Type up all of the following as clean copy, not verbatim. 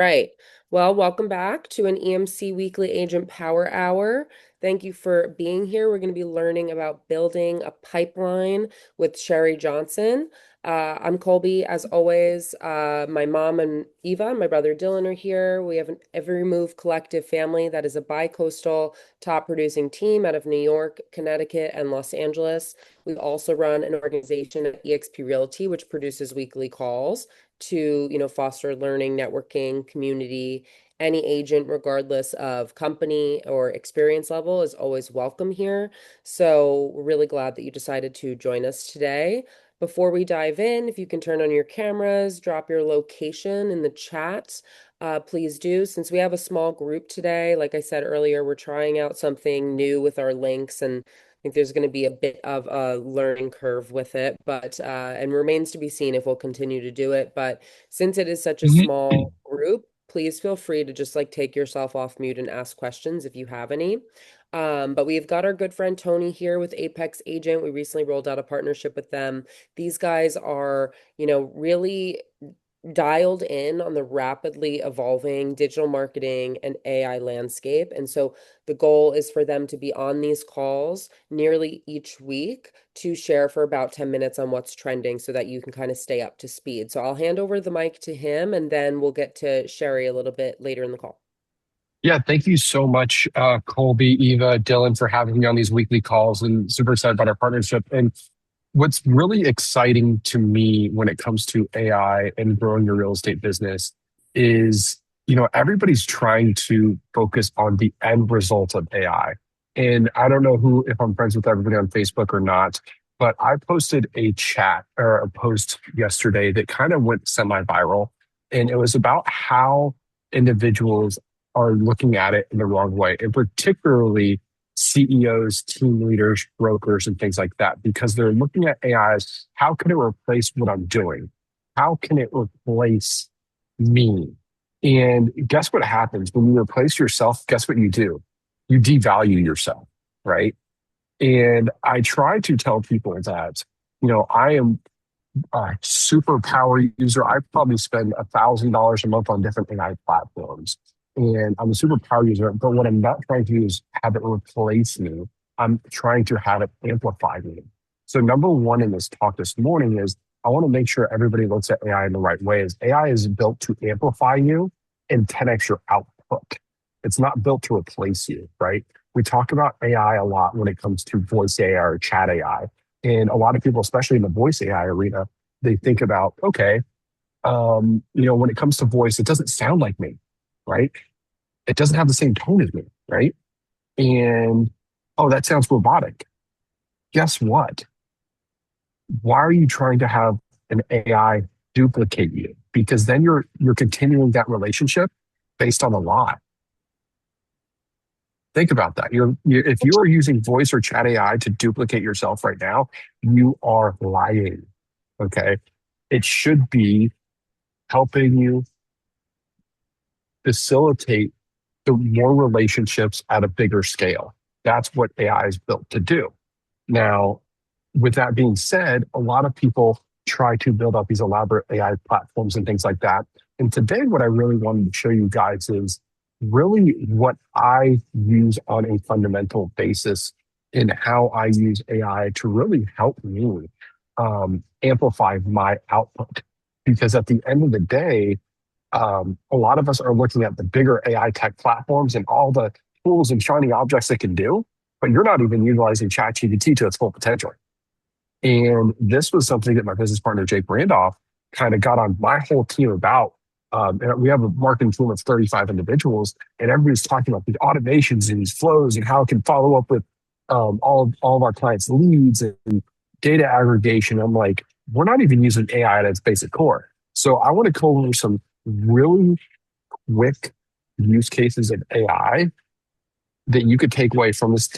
Right. Well, welcome back to an EMC Weekly Agent Power Hour. Thank you for being here. We're going to be learning about building a pipeline with Sherri Johnson. I'm Colby, as always. My mom and Eva, my brother Dylan are here. We have an Every Move Collective family that is a bi-coastal top producing team out of New York, Connecticut, and Los Angeles. We also run an organization at eXp Realty, which produces weekly calls to, foster learning, networking, community. Any agent, regardless of company or experience level, is always welcome here. So we're really glad that you decided to join us today. Before we dive in, if you can turn on your cameras, drop your location in the chat, please do. Since we have a small group today, like I said earlier, we're trying out something new with our links, and I think there's going to be a bit of a learning curve with it, but and remains to be seen if we'll continue to do it. But since it is such a Mhm. small group, please feel free to just like take yourself off mute and ask questions if you have any. But we've got our good friend Tony here with Apex Agent. We recently rolled out a partnership with them. These guys are, really dialed in on the rapidly evolving digital marketing and AI landscape. And so the goal is for them to be on these calls nearly each week to share for about 10 minutes on what's trending so that you can kind of stay up to speed. So I'll hand over the mic to him and then we'll get to Sherri a little bit later in the call. Yeah, thank you so much, Colby, Eva, Dylan, for having me on these weekly calls and super excited about our partnership. And what's really exciting to me when it comes to AI and growing your real estate business is, everybody's trying to focus on the end result of AI. And I don't know if I'm friends with everybody on Facebook or not, but I posted a chat or a post yesterday that kind of went semi-viral. And it was about how individuals are looking at it in the wrong way, and particularly CEOs, team leaders, brokers, and things like that, because they're looking at AI as how can it replace what I'm doing? How can it replace me? And guess what happens when you replace yourself? Guess what you do? You devalue yourself, right? And I try to tell people that, I am a super power user. I probably spend $1,000 a month on different AI platforms. And I'm a super power user, but what I'm not trying to do is have it replace me. I'm trying to have it amplify me. So number one in this talk this morning is I want to make sure everybody looks at AI in the right way. Is AI is built to amplify you and 10x your output. It's not built to replace you, right? We talk about AI a lot when it comes to voice AI or chat AI. And a lot of people, especially in the voice AI arena, they think about, okay, when it comes to voice, it doesn't sound like me, right? It doesn't have the same tone as me, right? And oh, that sounds robotic. Guess what? Why are you trying to have an AI duplicate you? Because then you're continuing that relationship based on a lie. Think about that. If you are using voice or chat AI to duplicate yourself right now, you are lying. Okay. It should be helping you facilitate the more relationships at a bigger scale. That's what AI is built to do. Now, with that being said, a lot of people try to build up these elaborate AI platforms and things like that. And today, what I really wanted to show you guys is really what I use on a fundamental basis in how I use AI to really help me amplify my output. Because at the end of the day, a lot of us are looking at the bigger AI tech platforms and all the tools and shiny objects they can do, but you're not even utilizing ChatGPT to its full potential. And this was something that my business partner, Jake Randolph, kind of got on my whole team about. And we have a marketing team of 35 individuals, and everybody's talking about the automations and these flows and how it can follow up with all of our clients' leads and data aggregation. I'm like, we're not even using AI at its basic core. So I want to go over some really quick use cases of AI that you could take away from this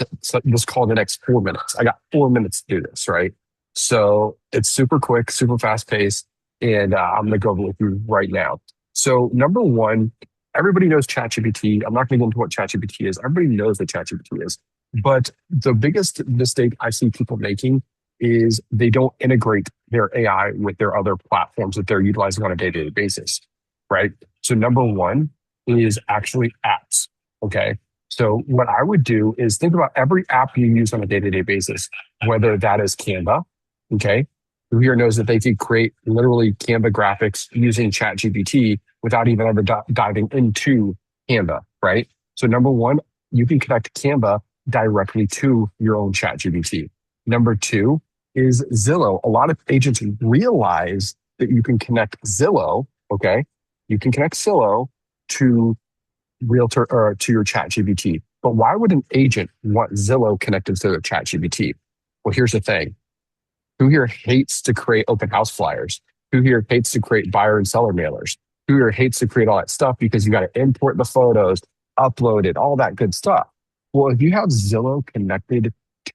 call in the next 4 minutes. I got 4 minutes to do this, right? So it's super quick, super fast paced, and I'm going to go over with you right now. So number one, everybody knows ChatGPT. I'm not going to go into what ChatGPT is. Everybody knows what ChatGPT is. But the biggest mistake I see people making is they don't integrate their AI with their other platforms that they're utilizing on a day-to-day basis, right? So number one is actually apps. Okay. So what I would do is think about every app you use on a day-to-day basis, whether that is Canva. Okay. Who here knows that they could create literally Canva graphics using ChatGPT without even ever diving into Canva, right? So number one, you can connect Canva directly to your own ChatGPT. Number two is Zillow. A lot of agents realize that you can connect Zillow, okay? You can connect Zillow to Realtor or to your ChatGPT. But why would an agent want Zillow connected to their ChatGPT? Well, here's the thing. Who here hates to create open house flyers? Who here hates to create buyer and seller mailers? Who here hates to create all that stuff because you got to import the photos, upload it, all that good stuff? Well, if you have Zillow connected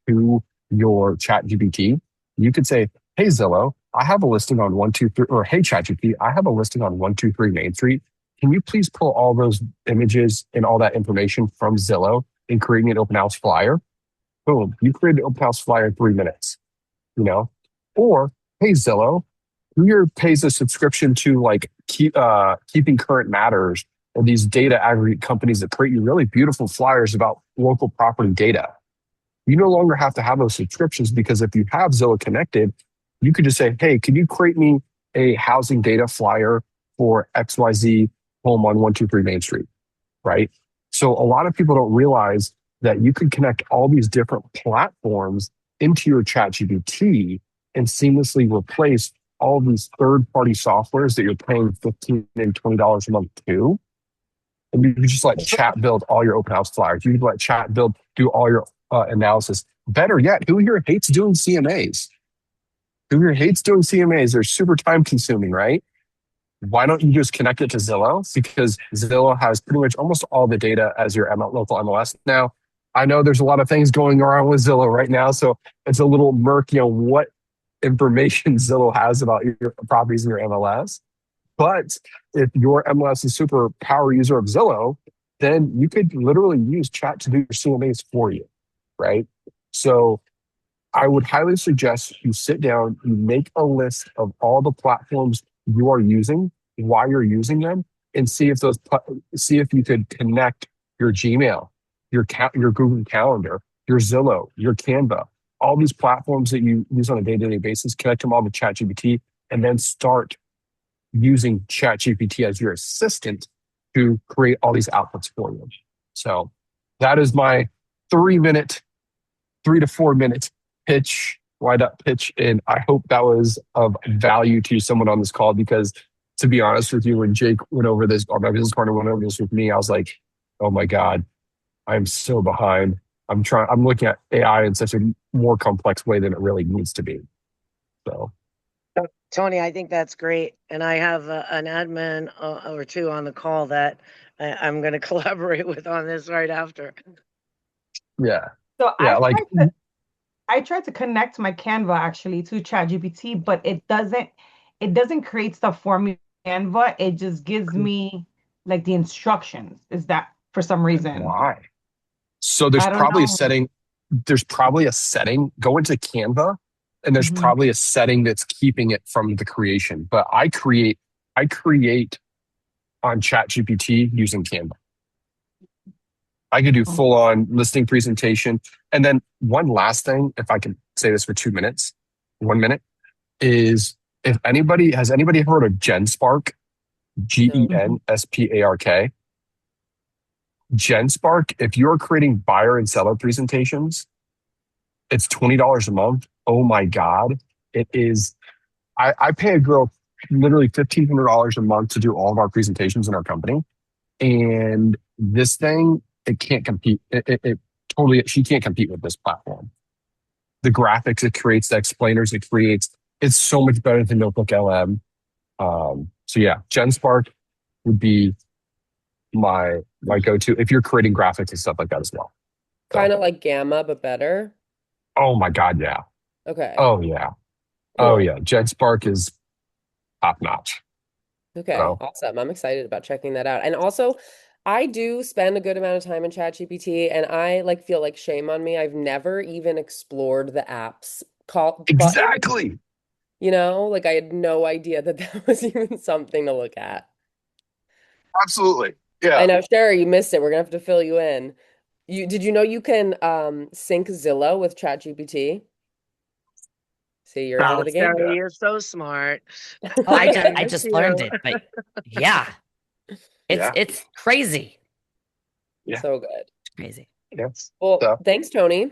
to your ChatGPT, you could say, "Hey Zillow, I have a listing on 123," or "Hey ChatGPT, I have a listing on 123 Main Street. Can you please pull all those images and all that information from Zillow and create me an open house flyer?" Boom, you created an open house flyer in 3 minutes, you know? Or, "Hey Zillow, who here pays a subscription to like Keeping Current Matters or these data aggregate companies that create you really beautiful flyers about local property data?" You no longer have to have those subscriptions because if you have Zillow connected, you could just say, "Hey, can you create me a housing data flyer for XYZ home on 123 Main Street?" Right? So a lot of people don't realize that you can connect all these different platforms into your ChatGPT and seamlessly replace all these third-party softwares that you're paying $15 and $20 a month to. And you can just let chat build all your open house flyers. You can let chat build, do all your analysis. Better yet, who here hates doing CMAs? Who here hates doing CMAs? They're super time consuming, right? Why don't you just connect it to Zillow? Because Zillow has pretty much almost all the data as your local MLS. Now, I know there's a lot of things going around with Zillow right now, so it's a little murky on what information Zillow has about your properties in your MLS. But if your MLS is super power user of Zillow, then you could literally use chat to do your CMAs for you, right? So I would highly suggest you sit down, you make a list of all the platforms you are using, why you're using them, and see if you could connect your Gmail, your Google Calendar, your Zillow, your Canva, all these platforms that you use on a day-to-day basis, connect them all to ChatGPT, and then start using ChatGPT as your assistant to create all these outputs for you. So that is my 3 minute, 3 to 4 minute pitch, wind up pitch. And I hope that was of value to someone on this call because to be honest with you, when Jake went over this, or my business partner went over this with me, I was like, oh my God, I'm so behind. I'm looking at AI in such a more complex way than it really needs to be. So Tony, I think that's great. And I have an admin or two on the call that I'm going to collaborate with on this right after. yeah. So Yeah. I tried to connect my Canva actually to ChatGPT, but it doesn't create stuff for me in Canva. It just gives me like the instructions. Is that for some reason? Why? So I don't know. there's probably a setting, go into Canva, and there's Mhm. probably a setting that's keeping it from the creation. But I create on ChatGPT using Canva. I could do full on listing presentation. And then one last thing, if I can say this for 2 minutes, 1 minute, is if anybody has anybody heard of GenSpark? No. Mhm. GenSpark. GenSpark, if you're creating buyer and seller presentations, it's $20 a month. Oh my God. It is. I pay a girl literally $1,500 a month to do all of our presentations in our company. And this thing, it can't compete. It totally, she can't compete with this platform. The graphics it creates, the explainers it creates, it's so much better than Notebook LM. So yeah, GenSpark would be my go-to if you're creating graphics and stuff like that as well. Kind So, of like Gamma, but better. oh my God, yeah. Okay, Oh yeah. Oh cool. yeah. GenSpark is top notch. Okay, So awesome. I'm excited about checking that out. And also, I do spend a good amount of time in ChatGPT, and I like feel like shame on me. I've never even explored the apps call button. exactly. Like I had no idea that that was even something to look at. Absolutely. I Yeah. know, Sherry, you missed it. We're gonna have to fill you in. Did you know you can sync Zillow with ChatGPT? See, you're ahead Oh, of the game. Sherry, Yeah. you're so smart. Oh, I I miss just learned you. it, but yeah, Yeah. it's crazy. Yeah. So good. It's crazy. Yes. Well, So, thanks, Tony.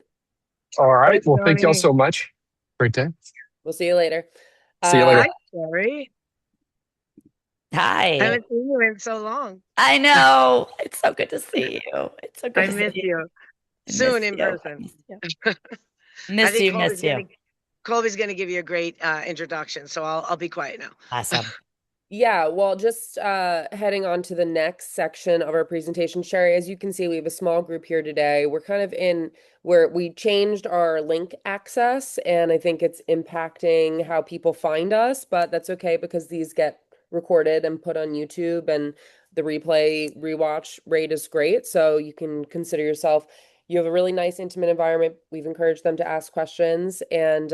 all right. Thanks, Well, thank y'all Tony. so much. Great day. We'll see you later. See you Hi, Uh, later. Sherry. Hi. Haven't seen you in so long. I know. It's so good to see you. It's so good I to see miss you. you. I miss Soon in you. I person. miss you. I Miss think you. Miss you. Colby's gonna give you a great introduction, so I'll be quiet now. Awesome. Yeah, well, just heading on to the next section of our presentation, Sherry, as you can see, we have a small group here today. We're kind of in where we changed our link access, and I think it's impacting how people find us, but that's okay because these get recorded and put on YouTube, and the replay rewatch rate is great. So you can consider yourself, you have a really nice intimate environment. We've encouraged them to ask questions, and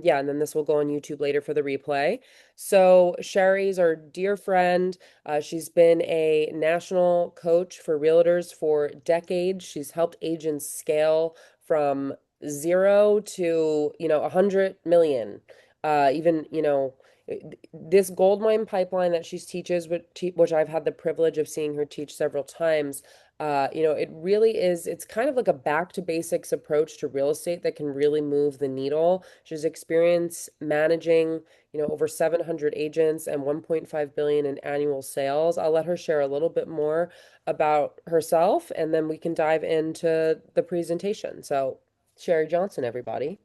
yeah, and then this will go on YouTube later for the replay. So Sherry's our dear friend. She's been a national coach for realtors for decades. She's helped agents scale from zero to, 100 million. Even, this GoldMine pipeline that she teaches, which I've had the privilege of seeing her teach several times. It really is, it's kind of like a back to basics approach to real estate that can really move the needle. She's experienced managing over 700 agents and 1.5 billion in annual sales. I'll let her share a little bit more about herself and then we can dive into the presentation. So, Sherri Johnson, everybody.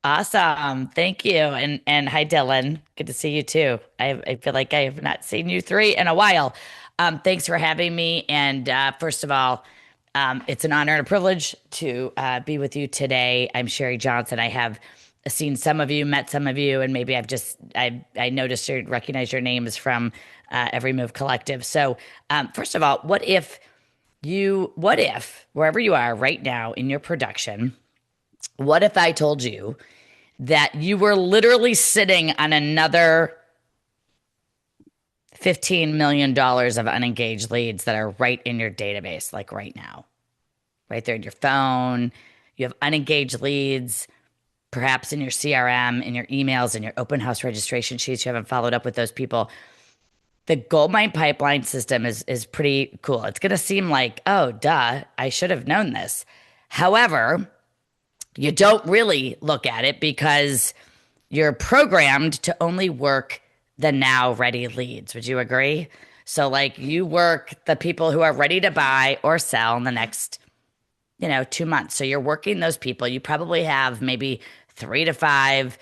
Awesome. Thank you. And hi, Dylan. Good to see you too. I feel like I have not seen you three in a while. Thanks for having me. And first of all, it's an honor and a privilege to be with you today. I'm Sherri Johnson. I have seen some of you, met some of you, and maybe I noticed or recognized your names from Every Move Collective. So first of all, what if wherever you are right now in your production, what if I told you that you were literally sitting on another $15 million of unengaged leads that are right in your database, like right now, right there in your phone? You have unengaged leads, perhaps in your CRM, in your emails, in your open house registration sheets. You haven't followed up with those people. The GoldMine Pipeline system is pretty cool. It's going to seem like, oh, duh, I should have known this. However, you don't really look at it because you're programmed to only work the now ready leads. Would you agree? So, like, you work the people who are ready to buy or sell in the next, 2 months. So, you're working those people. You probably have maybe 3 to 5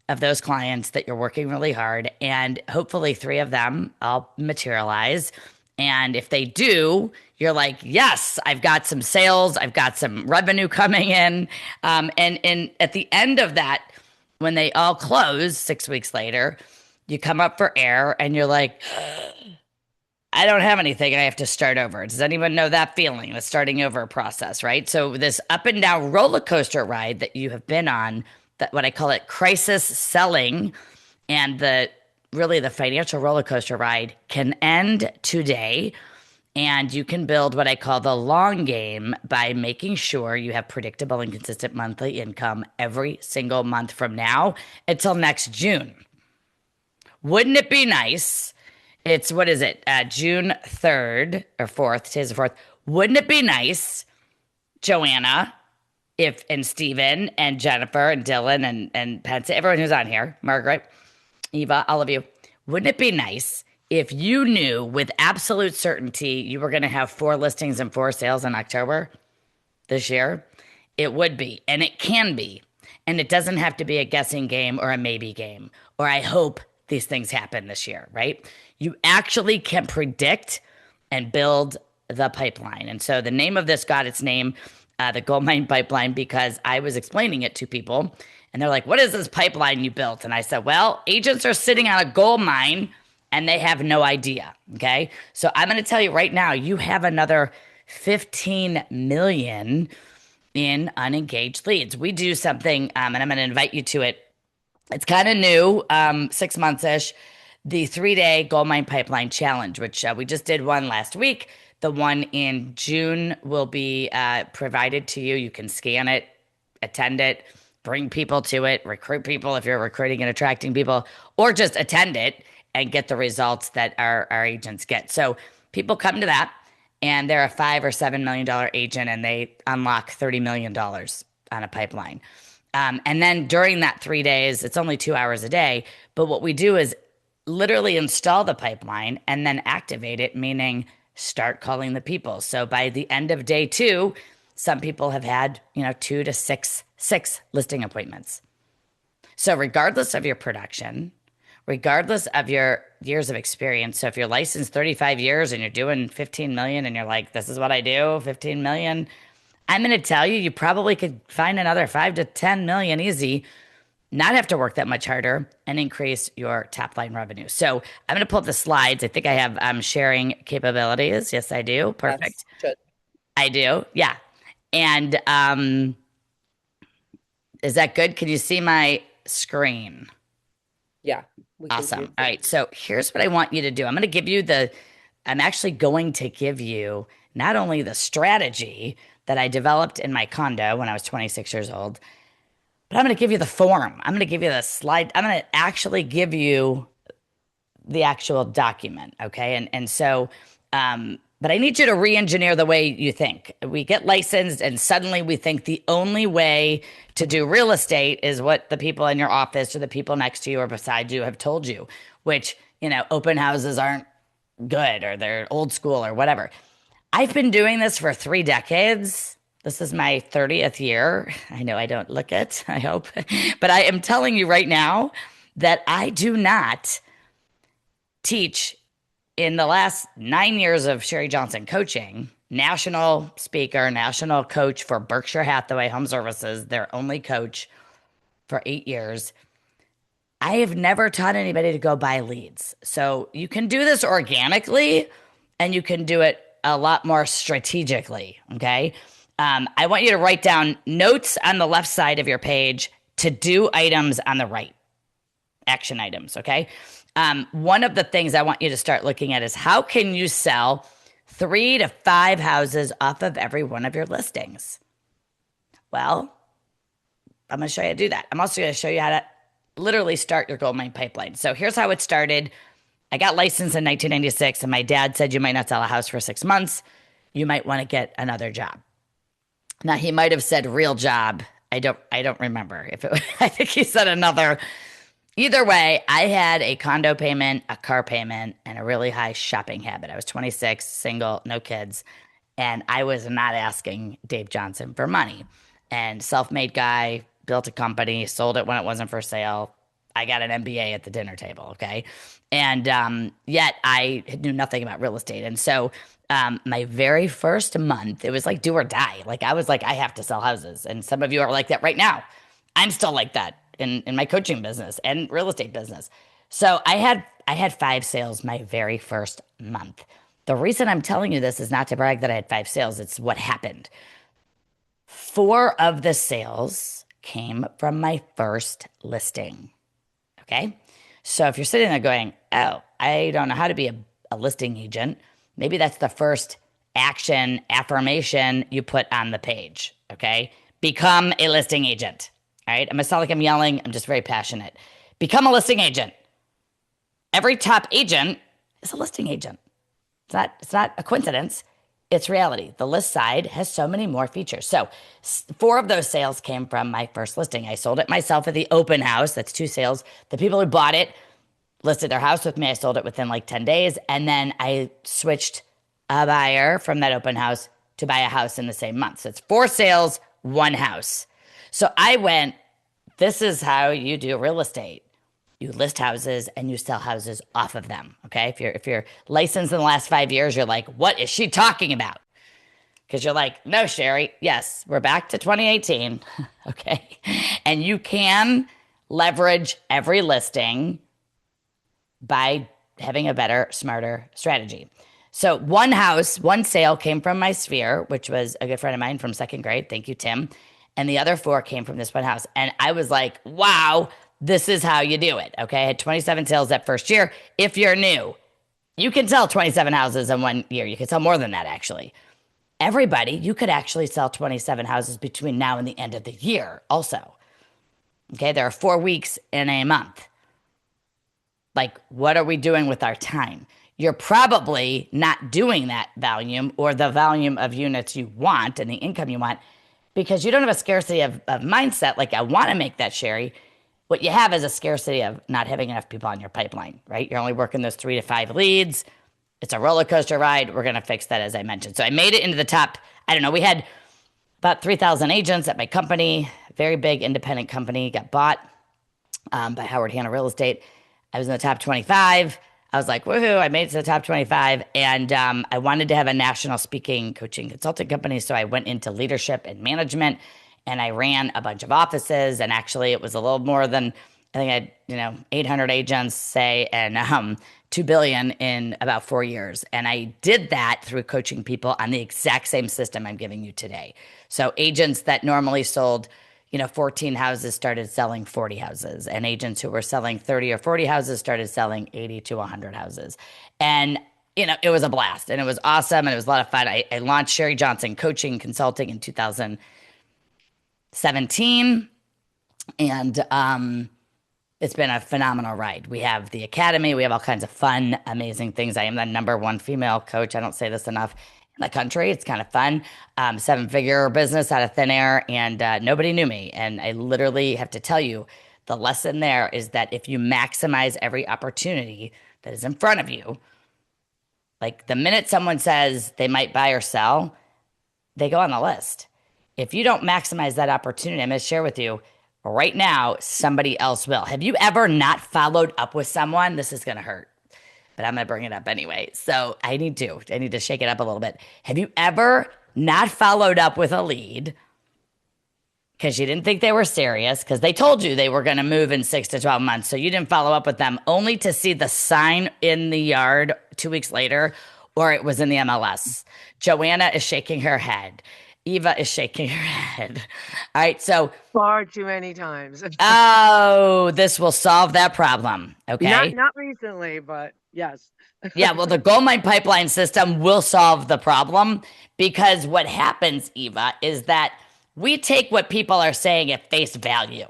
of those clients that you're working really hard, and hopefully 3 of them all materialize. And if they do, you're like, yes, I've got some sales, I've got some revenue coming in. And at the end of that, when they all close 6 weeks later, you come up for air and you're like, I don't have anything. I have to start over. Does anyone know that feeling, the starting over process, right? So this up and down roller coaster ride that you have been on, that what I call it crisis selling, and the financial roller coaster ride can end today. And you can build what I call the long game by making sure you have predictable and consistent monthly income every single month from now until next June. Wouldn't it be nice? It's, what is it? June 3rd or 4th. Today's the 4th. Wouldn't it be nice, Joanna, and Steven and Jennifer and Dylan and Pence, everyone who's on here, Margaret, Eva, all of you, wouldn't it be nice if you knew with absolute certainty you were going to have 4 listings and 4 sales in October this year? It would be, and it can be. And it doesn't have to be a guessing game or a maybe game, or I hope these things happen this year, right? You actually can predict and build the pipeline. And so the name of this got its name, the GoldMine Pipeline, because I was explaining it to people and they're like, what is this pipeline you built? And I said, well, agents are sitting on a gold mine and they have no idea. Okay. So I'm going to tell you right now, you have another 15 million in unengaged leads. We do something, and I'm going to invite you to it. It's kind of new, 6 months ish, the 3-day GoldMine Pipeline Challenge, which we just did one last week. The one in June will be provided to you. You can scan it, attend it, bring people to it, recruit people if you're recruiting and attracting people, or just attend it and get the results that our agents get. So people come to that and they're a $5 or $7 million agent and they unlock $30 million on a pipeline. And then during that 3 days, it's only 2 hours a day. But what we do is literally install the pipeline and then activate it, meaning start calling the people. So by the end of day 2, some people have had, 2 to 6 listing appointments. So regardless of your production, regardless of your years of experience, so if you're licensed 35 years and you're doing 15 million and you're like, this is what I do, 15 million, I'm going to tell you, you probably could find another 5 to 10 million easy, not have to work that much harder, and increase your top line revenue. So I'm going to pull up the slides. I think I have sharing capabilities. Yes, I do. Perfect. Yes, I do. Yeah. And is that good? Can you see my screen? yeah. Awesome. All right. So here's what I want you to do. I'm actually going to give you not only the strategy that I developed in my condo when I was 26 years old, but I'm going to give you the form. I'm going to give you the slide. I'm going to actually give you the actual document. Okay. And so, but I need you to re-engineer the way you think. We get licensed and suddenly we think the only way to do real estate is what the people in your office or the people next to you or beside you have told you, which, open houses aren't good or they're old school or whatever. I've been doing this for 3 decades. This is my 30th year. I know I don't look it, I hope. But I am telling you right now that I do not teach in the last 9 years of Sherri Johnson coaching, national speaker, national coach for Berkshire Hathaway Home Services, their only coach for 8 years. I have never taught anybody to go buy leads. So you can do this organically and you can do it a lot more strategically. Okay. I want you to write down notes on the left side of your page, to do items on the right, action items. Okay. One of the things I want you to start looking at is how can you sell 3 to 5 houses off of every one of your listings? Well, I'm going to show you how to do that. I'm also going to show you how to literally start your GoldMine pipeline. So here's how it started. I got licensed in 1996 and my dad said, you might not sell a house for 6 months. You might want to get another job. Now he might have said real job. I don't remember if it, I think he said another. Either way, I had a condo payment, a car payment, and a really high shopping habit. I was 26, single, no kids, and I was not asking Dave Johnson for money. And self-made guy, built a company, sold it when it wasn't for sale. I got an MBA at the dinner table, okay? And yet I knew nothing about real estate. And so my very first month, it was like do or die. Like I was like, I have to sell houses. And some of you are like that right now. I'm still like that in my coaching business and real estate business. So I had 5 sales my very first month. The reason I'm telling you this is not to brag that I had 5 sales. It's what happened. 4 of the sales came from my first listing. Okay. So if you're sitting there going, oh, I don't know how to be a listing agent, maybe that's the first action affirmation you put on the page. Okay. Become a listing agent. All right. I'm going to sound like I'm yelling. I'm just very passionate. Become a listing agent. Every top agent is a listing agent. It's not a coincidence. It's reality. The list side has so many more features. So 4 of those sales came from my first listing. I sold it myself at the open house. That's 2 sales. The people who bought it listed their house with me. I sold it within like 10 days. And then I switched a buyer from that open house to buy a house in the same month. So it's 4 sales, 1 house. So I went, this is how you do real estate. You list houses and you sell houses off of them. Okay. If you're licensed in the last 5 years, you're like, what is she talking about? Because you're like, no, Sherri. Yes, we're back to 2018. Okay. And you can leverage every listing by having a better, smarter strategy. So 1 house, 1 sale came from my sphere, which was a good friend of mine from 2nd grade. Thank you, Tim. And the other 4 came from this 1 house. And I was like, wow, this is how you do it. Okay. I had 27 sales that first year. If you're new, you can sell 27 houses in 1 year. You can sell more than that, actually. Everybody, you could actually sell 27 houses between now and the end of the year, also. Okay. There are 4 weeks in a month. Like, what are we doing with our time? You're probably not doing that volume or the volume of units you want and the income you want because you don't have a scarcity of mindset. Like, I want to make that, Sherri. What you have is a scarcity of not having enough people on your pipeline, right? You're only working those 3 to 5 leads. It's a roller coaster ride. We're going to fix that, as I mentioned. So I made it into the top. I don't know. We had about 3,000 agents at my company, very big independent company, got bought by Howard Hanna Real Estate. I was in the top 25. I was like, woohoo, I made it to the top 25. And I wanted to have a national speaking, coaching, consulting company. So I went into leadership and management and I ran a bunch of offices. And actually, it was a little more than, I think I had, 800 agents, say, and 2 billion in about 4 years. And I did that through coaching people on the exact same system I'm giving you today. So agents that normally sold 14 houses started selling 40 houses, and agents who were selling 30 or 40 houses started selling 80 to 100 houses. And, it was a blast and it was awesome and it was a lot of fun. I launched Sherri Johnson Coaching Consulting in 2017. And it's been a phenomenal ride. We have the academy. We have all kinds of fun, amazing things. I am the #1 female coach. I don't say this enough. The country. It's kind of fun. 7-figure business out of thin air, and nobody knew me. And I literally have to tell you, the lesson there is that if you maximize every opportunity that is in front of you, like the minute someone says they might buy or sell, they go on the list. If you don't maximize that opportunity, I'm going to share with you right now, somebody else will. Have you ever not followed up with someone? This is going to hurt, but I'm going to bring it up anyway. So I need to shake it up a little bit. Have you ever not followed up with a lead because you didn't think they were serious, because they told you they were going to move in 6 to 12 months, so you didn't follow up with them, only to see the sign in the yard 2 weeks later, or it was in the MLS? Joanna is shaking her head. Eva is shaking her head. All right, so Far too many times. oh, this will solve that problem. Okay. Not recently, but yes. Yeah, well, the GoldMine Pipeline system will solve the problem, because what happens, Eva, is that we take what people are saying at face value.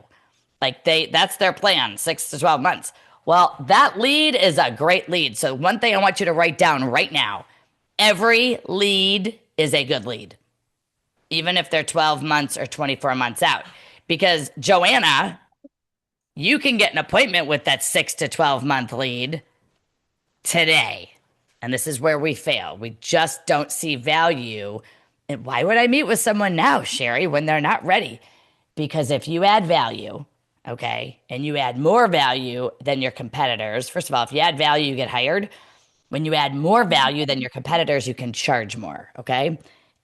Like that's their plan, 6 to 12 months. Well, that lead is a great lead. So one thing I want you to write down right now: every lead is a good lead, even if they're 12 months or 24 months out. Because Joanna, you can get an appointment with that 6 to 12 month lead today. And this is where we fail. We just don't see value. And why would I meet with someone now, Sherri, when they're not ready? Because if you add value, okay, and you add more value than your competitors, first of all, if you add value, you get hired. When you add more value than your competitors, you can charge more, okay?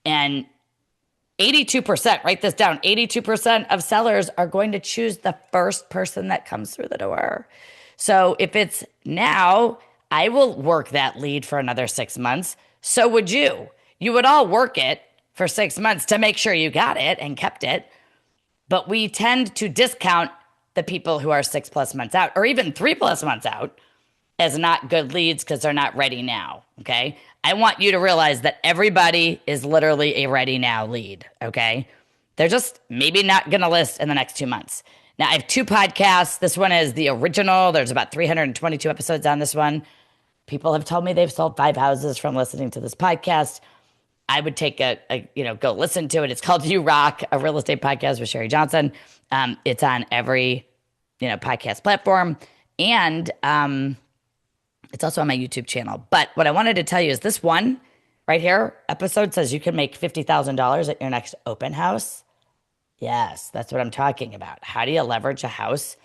And 82%, write this down, 82% of sellers are going to choose the first person that comes through the door. So if it's now, I will work that lead for another 6 months. So would you. You would all work it for 6 months to make sure you got it and kept it. But we tend to discount the people who are 6+ months out, or even 3+ months out, as not good leads because they're not ready now, okay? I want you to realize that everybody is literally a ready now lead, okay? They're just maybe not going to list in the next 2 months. Now, I have 2 podcasts. This one is the original. There's about 322 episodes on this one. People have told me they've sold 5 houses from listening to this podcast. I would take go listen to it. It's called You Rock, a real estate podcast with Sherri Johnson. It's on every, podcast platform. And it's also on my YouTube channel. But what I wanted to tell you is this one right here episode says you can make $50,000 at your next open house. Yes, that's what I'm talking about. How do you leverage a house?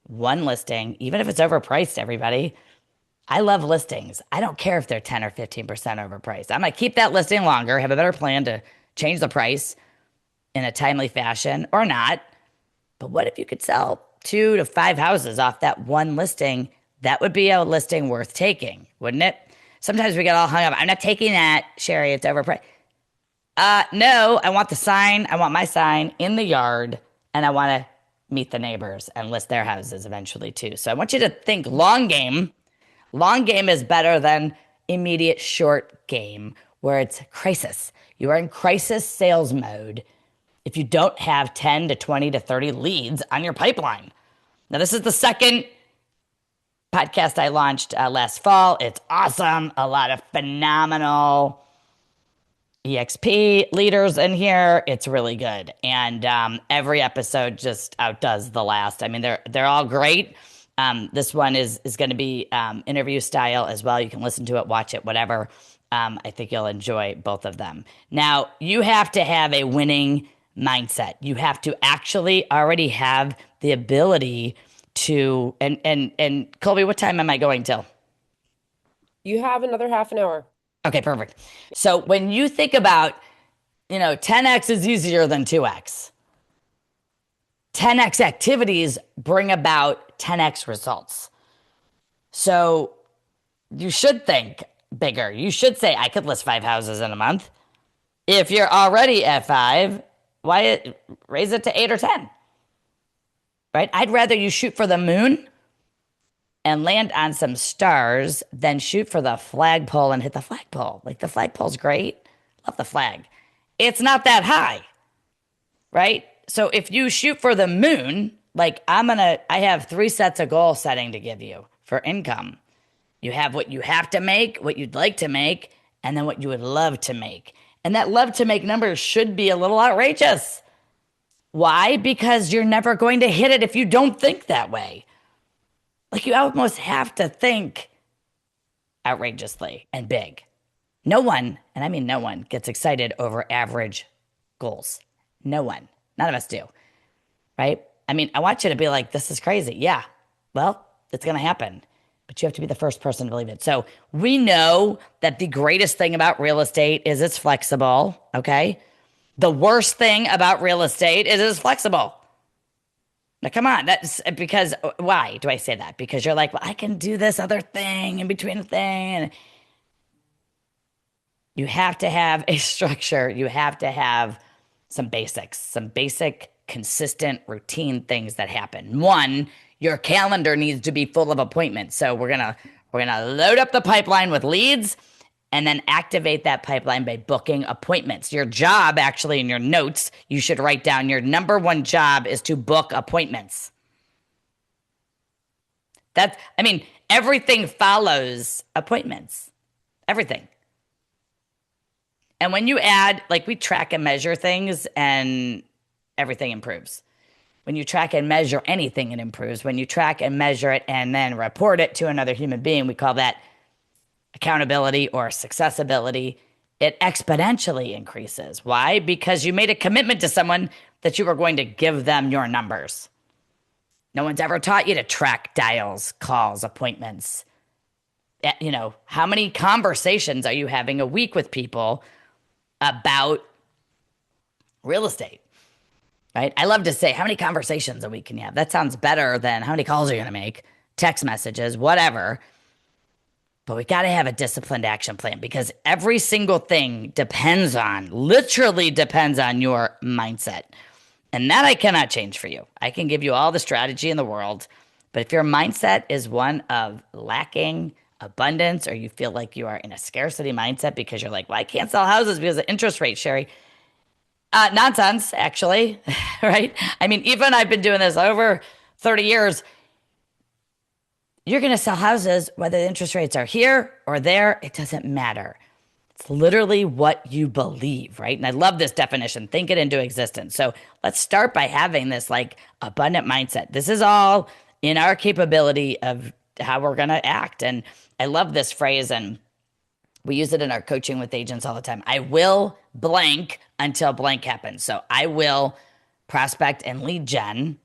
One listing, even if it's overpriced, everybody. I love listings. I don't care if they're 10 or 15% overpriced. I might keep that listing longer, have a better plan to change the price in a timely fashion or not. But what if you could sell 2 to 5 houses off that one listing? That would be a listing worth taking, wouldn't it? Sometimes we get all hung up. I'm not taking that, Sherri. It's overpriced. No, I want the sign. I want my sign in the yard, and I want to meet the neighbors and list their houses eventually too. So I want you to think long game. Long game is better than immediate short game where it's crisis. You are in crisis sales mode if you don't have 10 to 20 to 30 leads on your pipeline. Now, this is the second podcast I launched last fall. It's awesome. A lot of phenomenal EXP leaders in here. It's really good. And every episode just outdoes the last. I mean, they're all great. This one is going to be interview style as well. You can listen to it, watch it, whatever. I think you'll enjoy both of them. Now, you have to have a winning mindset. You have to actually already have the ability to, and Colby, what time am I going till? You have another half an hour. Okay, perfect. So when you think about, 10x is easier than 2x. 10x activities bring about 10x results. So you should think bigger. You should say, I could list 5 houses in a month. If you're already at 5, why raise it to 8 or 10? Right? I'd rather you shoot for the moon and land on some stars than shoot for the flagpole and hit the flagpole. Like, the flagpole's great. Love the flag. It's not that high, right? So if you shoot for the moon, like I have 3 sets of goal setting to give you for income. You have what you have to make, what you'd like to make, and then what you would love to make. And that love to make number should be a little outrageous. Why? Because you're never going to hit it if you don't think that way. Like, you almost have to think outrageously and big. No one, and I mean no one, gets excited over average goals. No one. None of us do. Right? I mean, I want you to be like, this is crazy. Yeah. Well, it's going to happen. But you have to be the first person to believe it. So we know that the greatest thing about real estate is it's flexible. Okay? The worst thing about real estate is it's flexible. Now, come on. That's because, why do I say that? Because you're like, well, I can do this other thing in between a thing. You have to have a structure. You have to have some basics, some basic, consistent, routine things that happen. One, your calendar needs to be full of appointments. So we're gonna load up the pipeline with leads and then activate that pipeline by booking appointments. Your job, actually, in your notes, you should write down your number one job is to book appointments. Everything follows appointments. Everything. And when you add, like, we track and measure things and everything improves. When you track and measure anything, it improves. When you track and measure it and then report it to another human being, we call that accountability or successability. It exponentially increases. Why? Because you made a commitment to someone that you were going to give them your numbers. No one's ever taught you to track dials, calls, appointments. How many conversations are you having a week with people about real estate? Right? I love to say, how many conversations a week can you have? That sounds better than how many calls are you going to make, text messages, whatever. But we got to have a disciplined action plan because every single thing literally depends on your mindset. And that I cannot change for you. I can give you all the strategy in the world. But if your mindset is one of lacking abundance, or you feel like you are in a scarcity mindset because you're like, well, I can't sell houses because of interest rates, Sherri. Nonsense, actually, right? I mean, even I've been doing this over 30 years. You're going to sell houses whether the interest rates are here or there. It doesn't matter. It's literally what you believe, right? And I love this definition. Think it into existence. So let's start by having this like abundant mindset. This is all in our capability of how we're going to act. And I love this phrase, and we use it in our coaching with agents all the time. I will blank until blank happens. So I will prospect and lead gen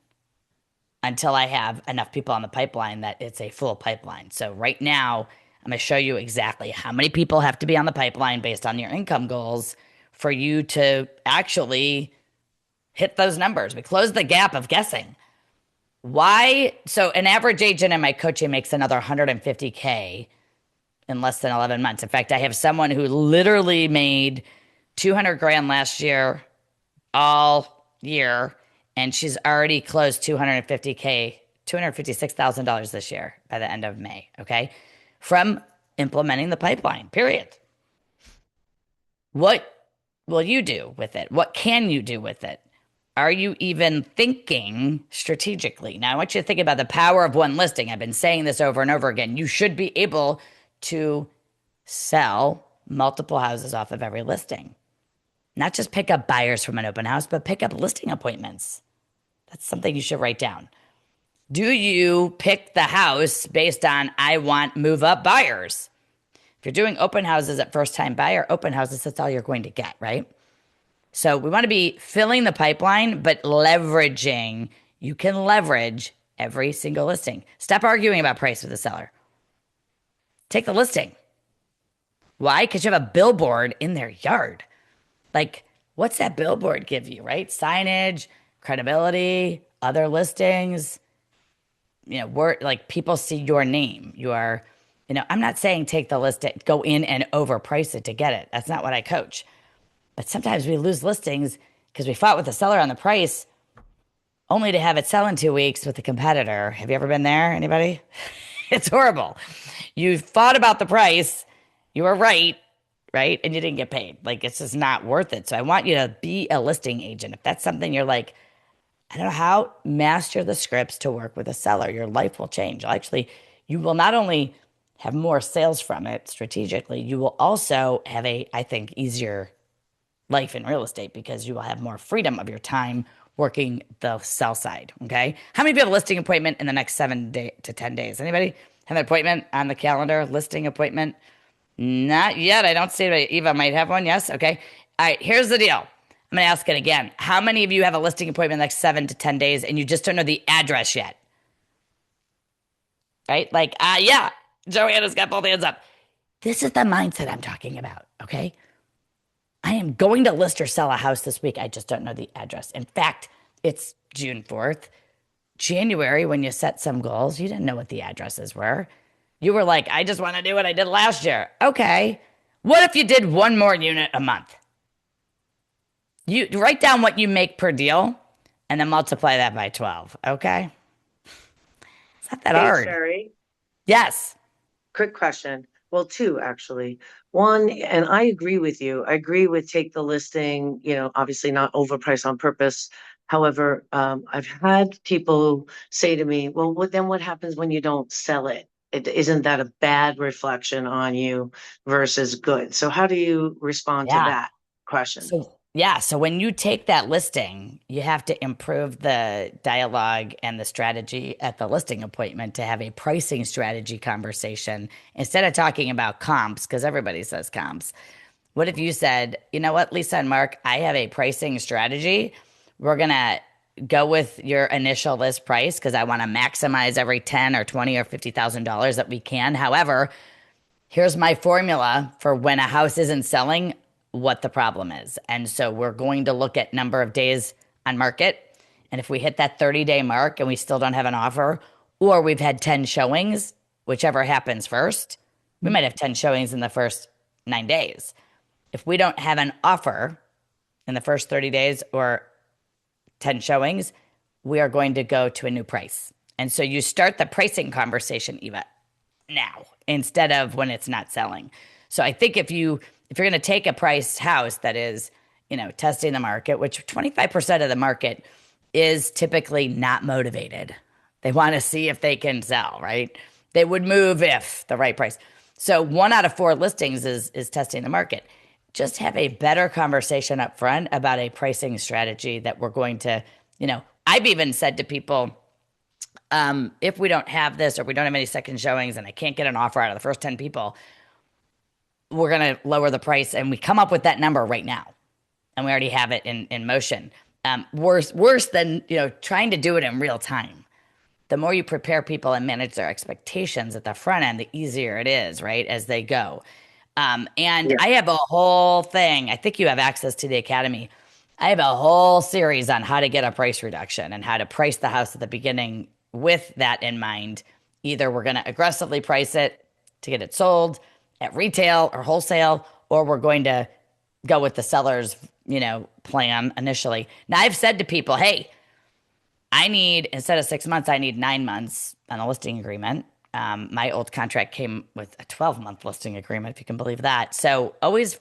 until I have enough people on the pipeline that it's a full pipeline. So right now, I'm going to show you exactly how many people have to be on the pipeline based on your income goals for you to actually hit those numbers. We close the gap of guessing. Why? So an average agent in my coaching makes another $150K in less than 11 months. In fact, I have someone who literally made 200 grand last year, all year, and she's already closed $256,000 this year by the end of May, okay? From implementing the pipeline, period. What will you do with it? What can you do with it? Are you even thinking strategically? Now, I want you to think about the power of one listing. I've been saying this over and over again. You should be able to sell multiple houses off of every listing. Not just pick up buyers from an open house, but pick up listing appointments. That's something you should write down. Do you pick the house based on, I want move up buyers? If you're doing open houses at first time buyer open houses, that's all you're going to get, right? So we want to be filling the pipeline, but leveraging. You can leverage every single listing. Stop arguing about price with the seller. Take the listing. Why? Because you have a billboard in their yard. Like, what's that billboard give you, right? Signage, credibility, other listings. Like people see your name. You are, I'm not saying take the listing, go in and overprice it to get it. That's not what I coach. But sometimes we lose listings because we fought with the seller on the price only to have it sell in 2 weeks with a competitor. Have you ever been there? Anybody? It's horrible. You fought about the price. You were right? And you didn't get paid. Like, it's just not worth it. So I want you to be a listing agent. If that's something you're like, I don't know how, master the scripts to work with a seller. Your life will change. Actually, you will not only have more sales from it strategically, you will also have I think, easier life in real estate because you will have more freedom of your time working the sell side, okay? How many of you have a listing appointment in the next 7 to 10 days? Anybody have an appointment on the calendar, listing appointment? Not yet. I don't see it. Eva might have one. Yes. Okay. All right. Here's the deal. I'm going to ask it again. How many of you have a listing appointment in the next 7 to 10 days and you just don't know the address yet? Right? Like, yeah. Joanna's got both hands up. This is the mindset I'm talking about. Okay. I am going to list or sell a house this week. I just don't know the address. In fact, it's June 4th. January, when you set some goals, you didn't know what the addresses were. You were like, I just want to do what I did last year. Okay. What if you did one more unit a month? You write down what you make per deal and then multiply that by 12. Okay. It's not that hard. Sherri, Yes. quick question. Well, two actually. One, and I agree with you. I agree with take the listing, obviously not overprice on purpose. However, I've had people say to me, well, then what happens when you don't sell it? Isn't that a bad reflection on you versus good? So how do you respond to that question? So when you take that listing, you have to improve the dialogue and the strategy at the listing appointment to have a pricing strategy conversation instead of talking about comps, because everybody says comps. What if you said, you know what, Lisa and Mark, I have a pricing strategy. We're going to go with your initial list price because I want to maximize every 10 or 20 or $50,000 that we can. However, here's my formula for when a house isn't selling, what the problem is. And so we're going to look at number of days on market. And if we hit that 30-day mark and we still don't have an offer, or we've had 10 showings, whichever happens first, we might have 10 showings in the first 9 days. If we don't have an offer in the first 30 days or 10 showings, we are going to go to a new price. And so you start the pricing conversation, Eva, now instead of when it's not selling. So I think if you're going to take a priced house that is, testing the market, which 25% of the market is typically not motivated. They want to see if they can sell, right? They would move if the right price. So 1 out of 4 listings is testing the market. Just have a better conversation up front about a pricing strategy that we're going to, I've even said to people, if we don't have this or we don't have any second showings and I can't get an offer out of the first 10 people, we're going to lower the price. And we come up with that number right now. And we already have it in motion. Worse than, trying to do it in real time. The more you prepare people and manage their expectations at the front end, the easier it is, right, as they go. I have a whole thing. I think you have access to the Academy. I have a whole series on how to get a price reduction and how to price the house at the beginning with that in mind. Either we're going to aggressively price it to get it sold at retail or wholesale, or we're going to go with the seller's, plan initially. Now, I've said to people, hey, I need, instead of 6 months, I need 9 months on a listing agreement. My old contract came with a 12-month listing agreement, if you can believe that. So always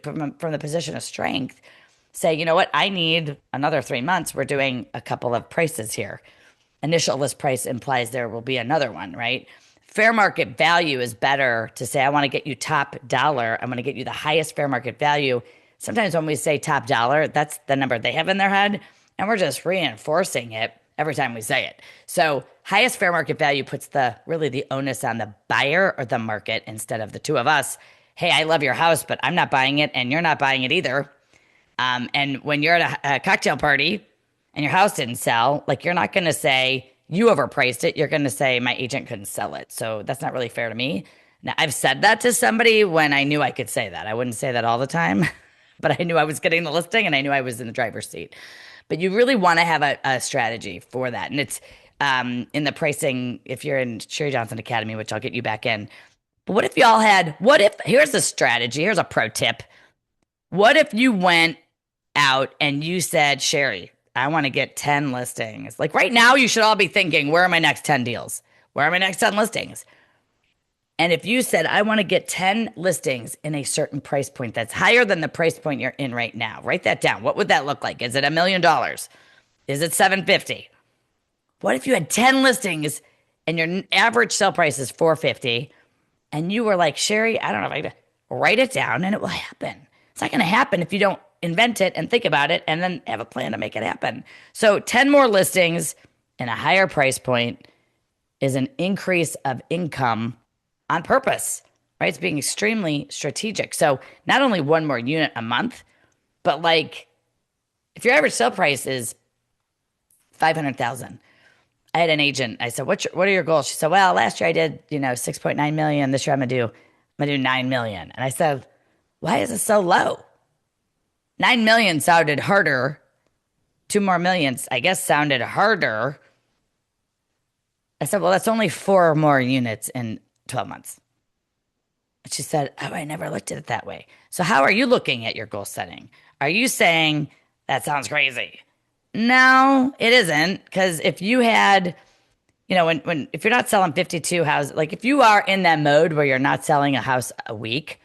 from the position of strength, say, you know what, I need another 3 months. We're doing a couple of prices here. Initial list price implies there will be another one, right? Fair market value is better to say, I want to get you top dollar. I'm going to get you the highest fair market value. Sometimes when we say top dollar, that's the number they have in their head, and we're just reinforcing it every time we say it. So highest fair market value puts really the onus on the buyer or the market instead of the two of us. Hey, I love your house, but I'm not buying it, and you're not buying it either. And when you're at a cocktail party and your house didn't sell, like, you're not going to say you overpriced it. You're going to say my agent couldn't sell it. So that's not really fair to me. Now, I've said that to somebody when I knew I could say that. I wouldn't say that all the time, but I knew I was getting the listing and I knew I was in the driver's seat. But you really want to have a strategy for that. And it's in the pricing, if you're in Sherri Johnson Academy, which I'll get you back in. But here's a strategy, here's a pro tip. What if you went out and you said, Sherri, I want to get 10 listings. Like right now, you should all be thinking, where are my next 10 deals? Where are my next 10 listings? And if you said, I want to get 10 listings in a certain price point that's higher than the price point you're in right now, write that down. What would that look like? Is it $1 million? Is it 750? What if you had 10 listings and your average sale price is 450 and you were like, Sherri, I don't know if I can write it down and it will happen. It's not going to happen if you don't invent it and think about it and then have a plan to make it happen. So 10 more listings and a higher price point is an increase of income on purpose, right? It's being extremely strategic. So not only one more unit a month, but like if your average sale price is 500,000, I had an agent. I said, what are your goals? She said, well, last year I did, 6.9 million. This year I'm gonna do 9 million. And I said, why is it so low? 9 million sounded harder. 2 more millions, I guess, sounded harder. I said, well, that's only 4 more units in 12 months. And she said, oh, I never looked at it that way. So how are you looking at your goal setting? Are you saying, that sounds crazy? No, it isn't. Because if you had, if you're not selling 52 houses, like if you are in that mode where you're not selling a house a week,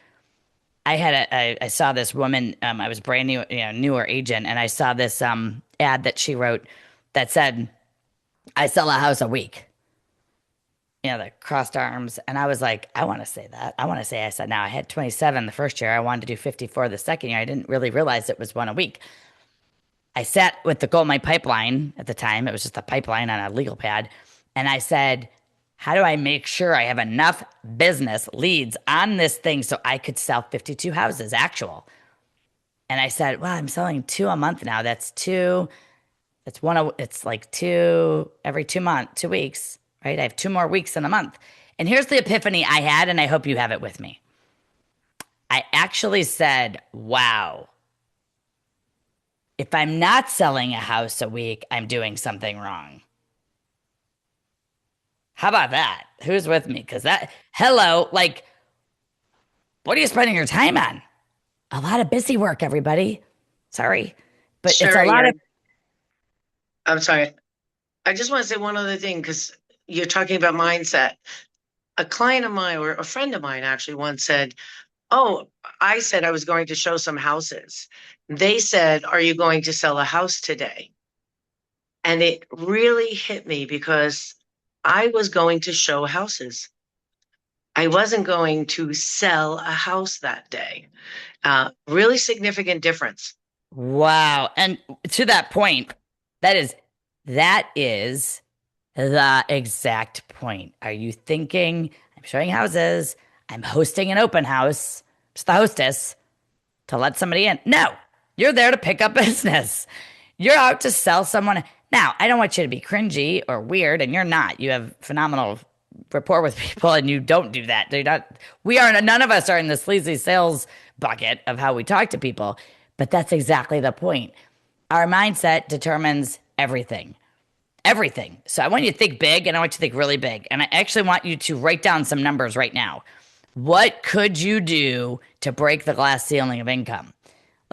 I saw this woman, I was brand new, newer agent, and I saw this ad that she wrote that said, I sell a house a week. The crossed arms. And I was like, I want to say that. I said, now I had 27 the first year. I wanted to do 54 the second year. I didn't really realize it was one a week. I sat with the GoldMine Pipeline at the time. It was just a pipeline on a legal pad. And I said, how do I make sure I have enough business leads on this thing so I could sell 52 houses actual? And I said, well, I'm selling 2 a month now. That's 2. It's like 2 every 2 weeks, right? I have 2 more weeks in a month. And here's the epiphany I had, and I hope you have it with me. I actually said, wow, if I'm not selling a house a week, I'm doing something wrong. How about that? Who's with me? Because what are you spending your time on? A lot of busy work, everybody. Sorry. But Sherri, it's a lot of... I'm sorry. I just want to say one other thing, because you're talking about mindset. A client of mine, or a friend of mine actually once said, oh, I said I was going to show some houses. They said, are you going to sell a house today? And it really hit me because I was going to show houses. I wasn't going to sell a house that day. Really significant difference. Wow. And to that point, that is the exact point. Are you thinking, I'm showing houses, I'm hosting an open house, just the hostess, to let somebody in? No, you're there to pick up business. You're out to sell someone. Now, I don't want you to be cringy or weird, and you're not. You have phenomenal rapport with people, and you don't do that. None of us are in the sleazy sales bucket of how we talk to people, but that's exactly the point. Our mindset determines everything. Everything. So I want you to think big, and I want you to think really big. And I actually want you to write down some numbers right now. What could you do to break the glass ceiling of income?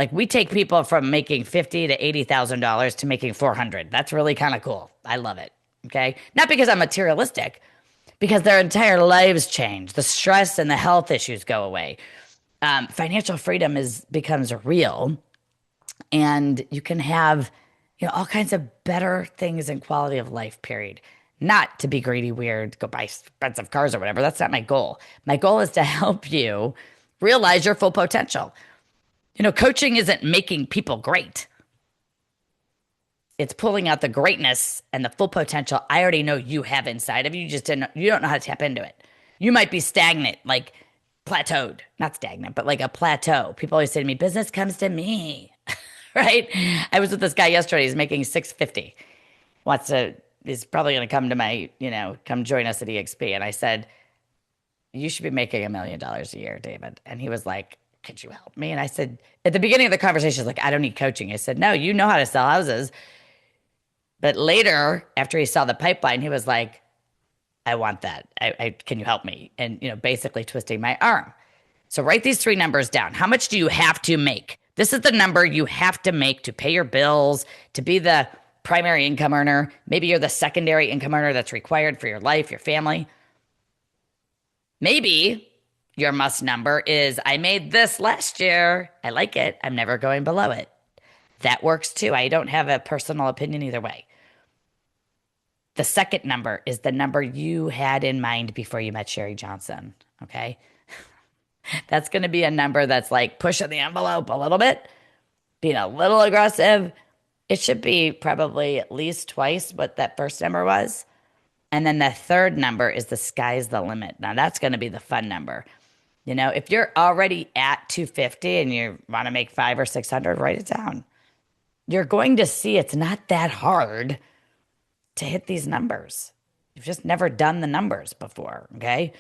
Like we take people from making $50,000 to $80,000 to making 400. That's really kind of cool. I love it. Okay. Not because I'm materialistic, because their entire lives change. The stress and the health issues go away. Financial freedom becomes real, and you can have, all kinds of better things in quality of life, period. Not to be greedy, weird, go buy expensive cars or whatever. That's not my goal. My goal is to help you realize your full potential. Coaching isn't making people great. It's pulling out the greatness and the full potential I already know you have inside of you. You don't know how to tap into it. You might be stagnant, like plateaued, not stagnant, but like a plateau. People always say to me, business comes to me, right? I was with this guy yesterday. He's making $650. He's probably going to come to my, come join us at EXP. And I said, you should be making $1 million a year, David. And he was like, could you help me? And I said, at the beginning of the conversation, like, I don't need coaching. I said, no, you know how to sell houses. But later, after he saw the pipeline, he was like, I want that. Can you help me? And, basically twisting my arm. So write these 3 numbers down. How much do you have to make? This is the number you have to make to pay your bills, to be the primary income earner. Maybe you're the secondary income earner that's required for your life, your family. Maybe your must number is, I made this last year. I like it. I'm never going below it. That works too. I don't have a personal opinion either way. The second number is the number you had in mind before you met Sherri Johnson. Okay. That's going to be a number that's like pushing the envelope a little bit, being a little aggressive. It should be probably at least twice what that first number was. And then the third number is the sky's the limit. Now that's going to be the fun number. If you're already at 250 and you want to make 500 or 600, write it down. You're going to see it's not that hard to hit these numbers. You've just never done the numbers before, okay?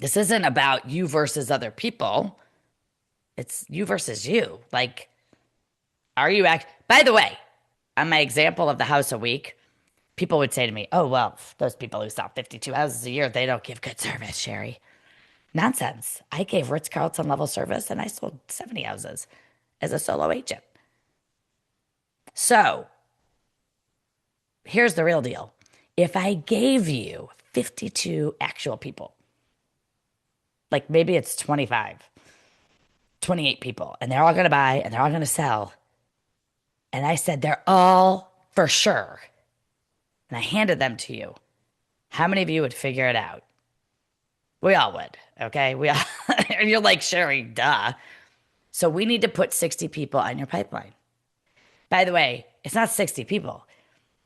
This isn't about you versus other people. It's you versus you. Like, by the way, on my example of the house a week, people would say to me, oh, well, those people who sell 52 houses a year, they don't give good service, Sherri. Nonsense. I gave Ritz-Carlton level service and I sold 70 houses as a solo agent. So here's the real deal. If I gave you 52 actual people, like maybe it's 25, 28 people, and they're all going to buy and they're all going to sell, and I said they're all for sure, and I handed them to you, how many of you would figure it out? We all would, okay? You're like, Sherri, duh. So we need to put 60 people on your pipeline. By the way, it's not 60 people.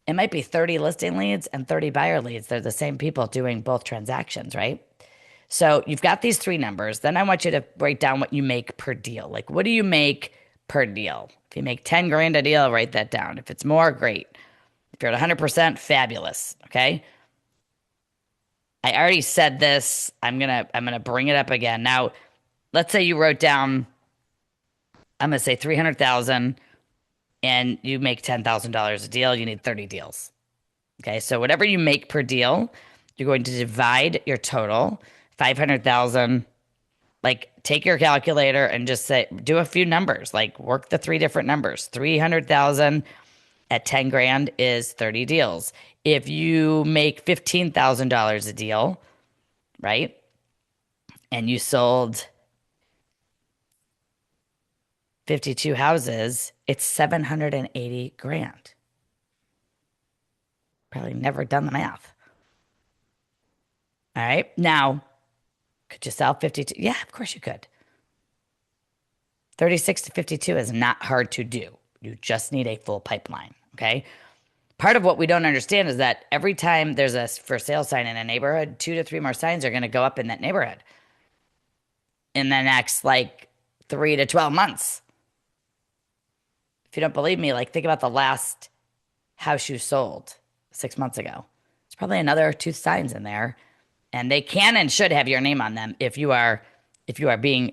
It might be 30 listing leads and 30 buyer leads. They're the same people doing both transactions, right? So you've got these 3 numbers. Then I want you to write down what you make per deal. Like, what do you make per deal? If you make 10 grand a deal, write that down. If it's more, great. If you're at 100%, fabulous, okay? I already said this. I'm gonna bring it up again. Now, let's say you wrote down, I'm gonna say 300,000, and you make $10,000 a deal. You need 30 deals. Okay, so whatever you make per deal, you're going to divide your total 500,000. Like, take your calculator and just do a few numbers. Like, work the 3 different numbers. 300,000 at 10 grand is 30 deals. If you make $15,000 a deal, right? And you sold 52 houses, it's 780 grand. Probably never done the math. All right. Now, could you sell 52? Yeah, of course you could. 36 to 52 is not hard to do. You just need a full pipeline. Okay. Part of what we don't understand is that every time there's a for sale sign in a neighborhood, 2 to 3 more signs are going to go up in that neighborhood in the next 3 to 12 months. If you don't believe me, think about the last house you sold 6 months ago. There's probably another 2 signs in there, and they can and should have your name on them if you are being,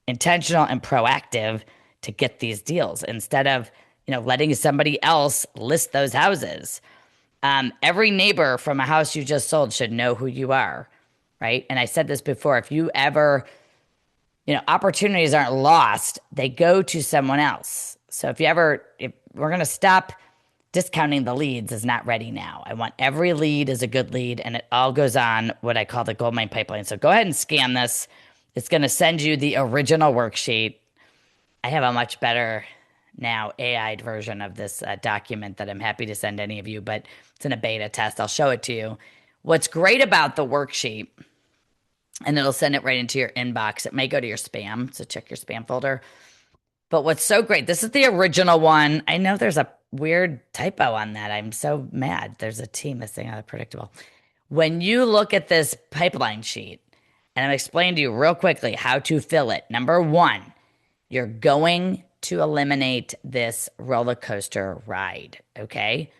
intentional and proactive to get these deals instead of, letting somebody else list those houses. Every neighbor from a house you just sold should know who you are, right? And I said this before, if you ever, opportunities aren't lost. They go to someone else. So if we're going to stop discounting the leads is not ready now. I want every lead is a good lead, and it all goes on what I call the GoldMine Pipeline. So go ahead and scan this. It's going to send you the original worksheet. I have a much better now AI'd version of this document that I'm happy to send any of you, but it's in a beta test. I'll show it to you. What's great about the worksheet, and it'll send it right into your inbox. It may go to your spam, so check your spam folder. But what's so great, this is the original one. I know there's a weird typo on that. I'm so mad. There's a T missing out of predictable. When you look at this pipeline sheet, and I'm explaining to you real quickly how to fill it. Number one, you're going to eliminate this roller coaster ride, okay?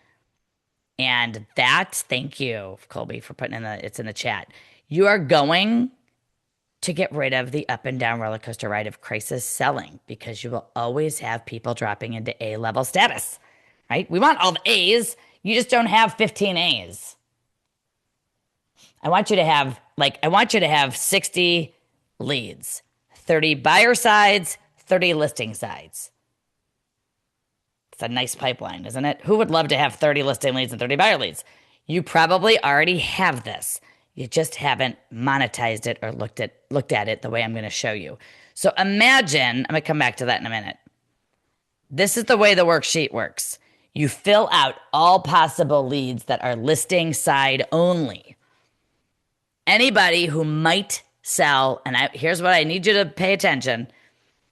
And thank you, Colby, for putting it's in the chat. You are going to get rid of the up and down roller coaster ride of crisis selling, because you will always have people dropping into A-level status, right? We want all the A's. You just don't have 15 A's. I want you to have 60 leads, 30 buyer sides, 30 listing sides. It's a nice pipeline, isn't it? Who would love to have 30 listing leads and 30 buyer leads? You probably already have this. You just haven't monetized it or looked at it the way I'm going to show you. So imagine, I'm going to come back to that in a minute. This is the way the worksheet works. You fill out all possible leads that are listing side only. Anybody who might sell, and here's what I need you to pay attention,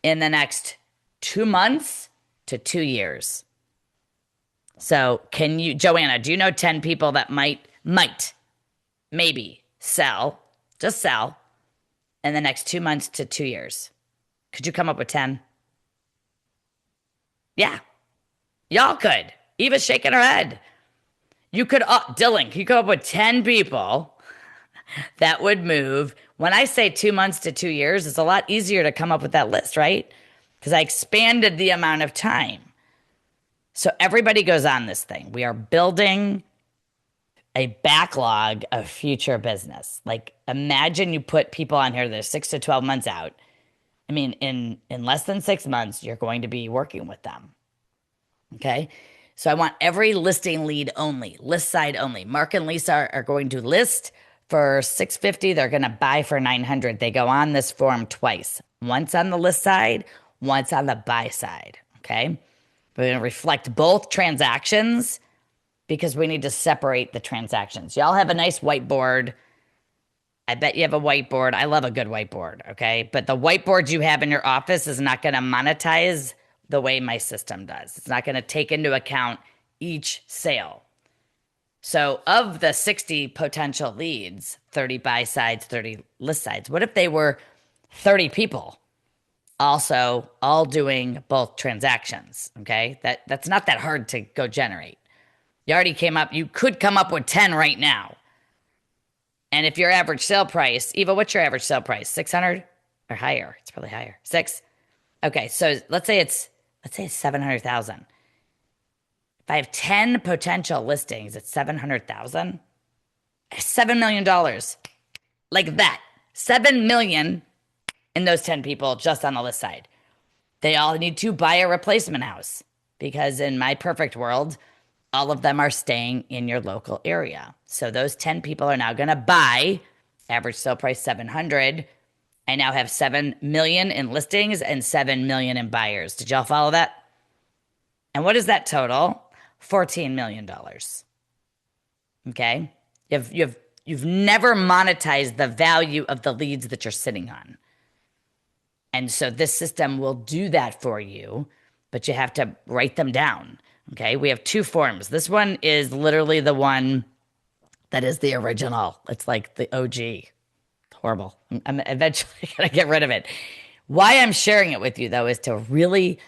in the next 2 months to 2 years. So Joanna, do you know 10 people that might maybe just sell in the next 2 months to 2 years? Could you come up with 10? Yeah, y'all could. Eva's shaking her head. Dylan, can you come up with 10 people that would move? When I say 2 months to 2 years, it's a lot easier to come up with that list, right? Because I expanded the amount of time. So everybody goes on this thing. We are building a backlog of future business. Like, imagine you put people on here that are 6 to 12 months out. I mean, in less than 6 months, you're going to be working with them. Okay? So I want every listing lead only, list side only. Mark and Lisa are going to list for $650. They're going to buy for $900. They go on this form twice. Once on the list side, once on the buy side. Okay? We're going to reflect both transactions, because we need to separate the transactions. Y'all have a nice whiteboard. I bet you have a whiteboard. I love a good whiteboard, okay? But the whiteboard you have in your office is not going to monetize the way my system does. It's not going to take into account each sale. So of the 60 potential leads, 30 buy sides, 30 list sides, what if they were 30 people also all doing both transactions, okay? That's not that hard to go generate. You could come up with 10 right now. And if your average sale price, Eva, what's your average sale price? 600 or higher? It's probably higher. 6. Okay, so let's say it's 700,000. If I have 10 potential listings at 700,000, $7 million. Like that. 7 million in those 10 people just on the list side. They all need to buy a replacement house, because in my perfect world, all of them are staying in your local area. So those 10 people are now going to buy, average sale price 700. I now have 7 million in listings and 7 million in buyers. Did y'all follow that? And what is that total? $14 million. Okay? You've never monetized the value of the leads that you're sitting on. And so this system will do that for you, but you have to write them down. Okay, we have 2 forms. This one is literally the one that is the original. It's like the OG. Horrible. I'm eventually going to get rid of it. Why I'm sharing it with you, though, is to really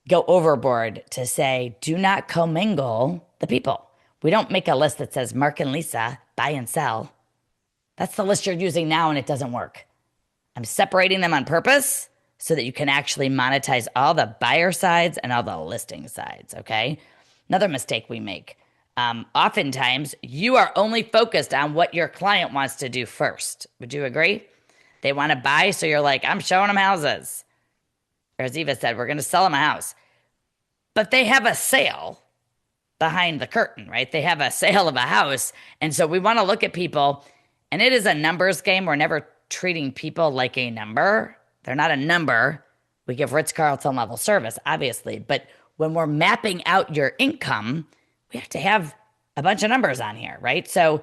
go overboard to say, do not commingle the people. We don't make a list that says Mark and Lisa, buy and sell. That's the list you're using now, and it doesn't work. I'm separating them on purpose so that you can actually monetize all the buyer sides and all the listing sides, okay? Another mistake we make. Oftentimes, you are only focused on what your client wants to do first. Would you agree? They want to buy, so you're like, I'm showing them houses. Or as Eva said, we're going to sell them a house. But they have a sale behind the curtain, right? They have a sale of a house. And so we want to look at people, and it is a numbers game. We're never treating people like a number. They're not a number. We give Ritz-Carlton level service, obviously. But when we're mapping out your income, we have to have a bunch of numbers on here, right? So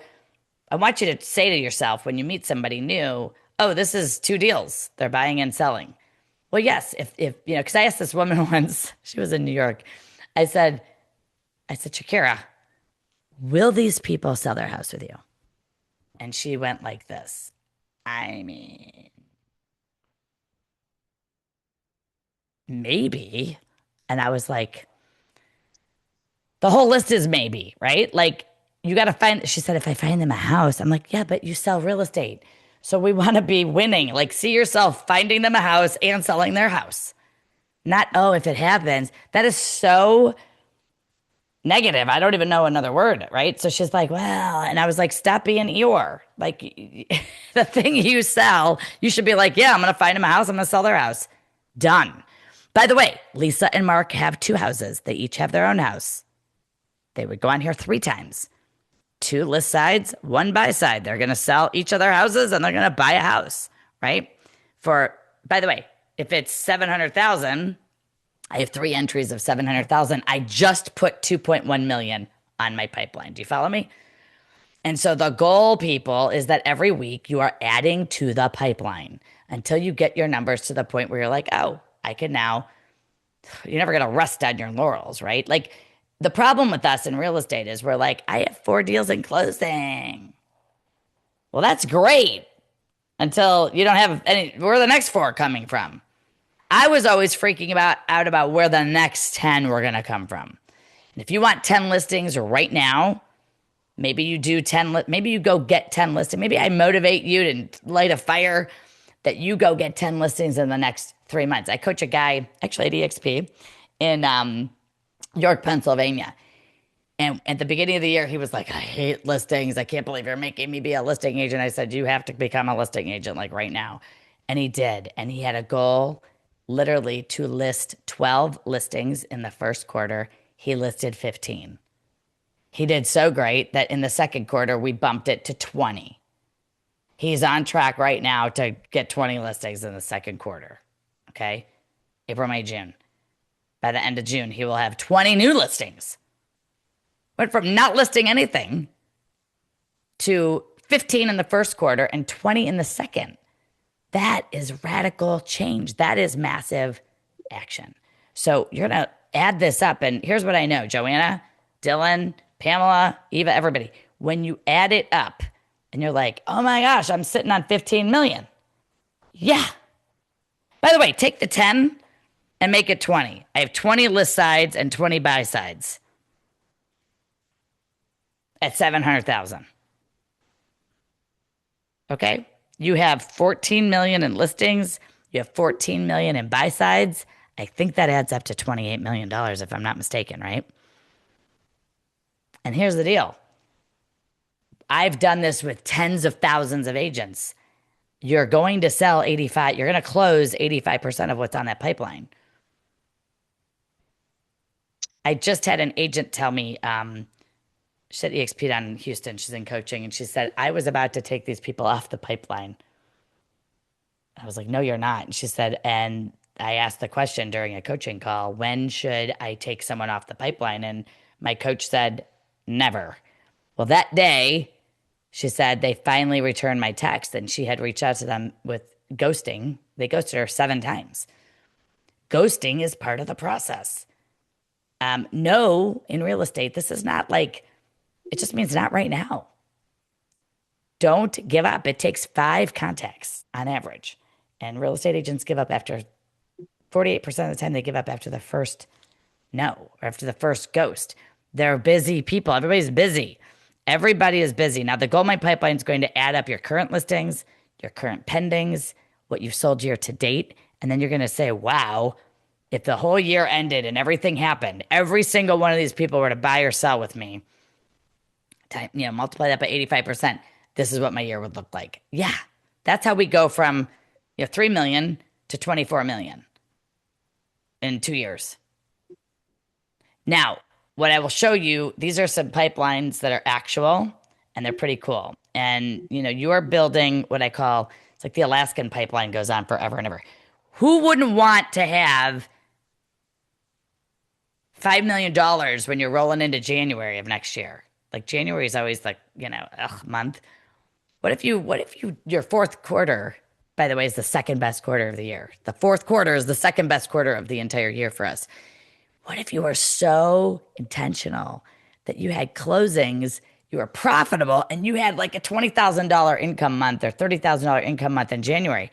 I want you to say to yourself when you meet somebody new, oh, this is 2 deals. They're buying and selling. Well, yes, if you know, because I asked this woman once, she was in New York. I said, Shakira, will these people sell their house with you? And she went like this. I mean, maybe. And I was like, the whole list is maybe, right? Like, you got to find, she said, if I find them a house, I'm like, yeah, but you sell real estate. So we want to be winning. Like, see yourself finding them a house and selling their house. Not, oh, if it happens. That is so negative. I don't even know another word, right? So she's like, well, and I was like, stop being Eeyore. Like, the thing you sell, you should be like, yeah, I'm going to find them a house. I'm going to sell their house. Done. By the way, Lisa and Mark have 2 houses. They each have their own house. They would go on here 3 times. 2 list sides, 1 buy side. They're going to sell each of their houses and they're going to buy a house, right? By the way, if it's 700,000, I have 3 entries of 700,000. I just put 2.1 million on my pipeline. Do you follow me? And so the goal, people, is that every week you are adding to the pipeline until you get your numbers to the point where you're like, oh, I can now, you're never going to rest on your laurels, right? Like, the problem with us in real estate is we're like, I have 4 deals in closing. Well, that's great until you don't have any, where are the next 4 coming from? I was always freaking out about where the next 10 were going to come from. And if you want 10 listings right now, maybe you do 10, maybe you go get 10 listings. Maybe I motivate you to light a fire that you go get 10 listings in the next 3 months. I coach a guy, actually at EXP, in York, Pennsylvania. And at the beginning of the year, he was like, I hate listings. I can't believe you're making me be a listing agent. I said, you have to become a listing agent like right now. And he did. And he had a goal literally to list 12 listings in the first quarter. He listed 15. He did so great that in the second quarter, we bumped it to 20. He's on track right now to get 20 listings in the second quarter. Okay? April, May, June. By the end of June, he will have 20 new listings. Went from not listing anything to 15 in the first quarter and 20 in the second. That is radical change. That is massive action. So you're going to add this up. And here's what I know. Joanna, Dylan, Pamela, Eva, everybody. When you add it up and you're like, oh my gosh, I'm sitting on 15 million. Yeah. By the way, take the 10 and make it 20. I have 20 list sides and 20 buy sides at 700,000. Okay? You have 14 million in listings. You have 14 million in buy sides. I think that adds up to $28 million if I'm not mistaken, right? And here's the deal. I've done this with tens of thousands of agents. You're going to sell 85, you're going to close 85% of what's on that pipeline. I just had an agent tell me, she's at EXP down in Houston. She's in coaching. And she said, I was about to take these people off the pipeline. I was like, no, you're not. And she said, and I asked the question during a coaching call, when should I take someone off the pipeline? And my coach said, never. Well, that day, she said, they finally returned my text. And she had reached out to them with ghosting. They ghosted her 7 times. Ghosting is part of the process. No, in real estate, this is not like, it just means not right now. Don't give up. It takes 5 contacts on average. And real estate agents give up after 48% of the time, they give up after the first no, or after the first ghost. They're busy people. Everybody's busy. Everybody is busy. Now, the GoldMine Pipeline is going to add up your current listings, your current pendings, what you've sold year to date. And then you're going to say, wow, if the whole year ended and everything happened, every single one of these people were to buy or sell with me, multiply that by 85%, this is what my year would look like. Yeah, That's how we go from 3 million to 24 million in 2 years. Now, what I will show you, these are some pipelines that are actual and they're pretty cool. And you are building what I call, it's like the Alaskan pipeline goes on forever and ever. Who wouldn't want to have $5 million when you're rolling into January of next year? Like January is always like, month. What if your fourth quarter, by the way, is the second best quarter of the year? The fourth quarter is the second best quarter of the entire year for us. What if you were so intentional that you had closings, you were profitable, and you had like a $20,000 income month or $30,000 income month in January?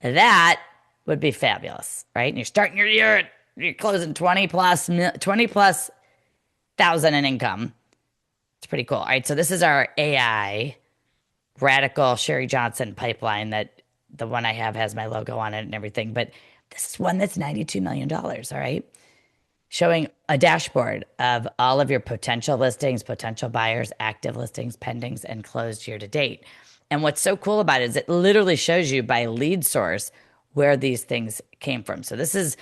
That would be fabulous, right? And you're starting your year, you're closing 20 plus thousand in income. It's pretty cool. All right, so this is our AI radical Sherri Johnson pipeline that the one I have has my logo on it and everything. But this is one that's $92 million. All right. Showing a dashboard of all of your potential listings, potential buyers, active listings, pendings, and closed year to date. And what's so cool about it is it literally shows you by lead source where these things came from. So this is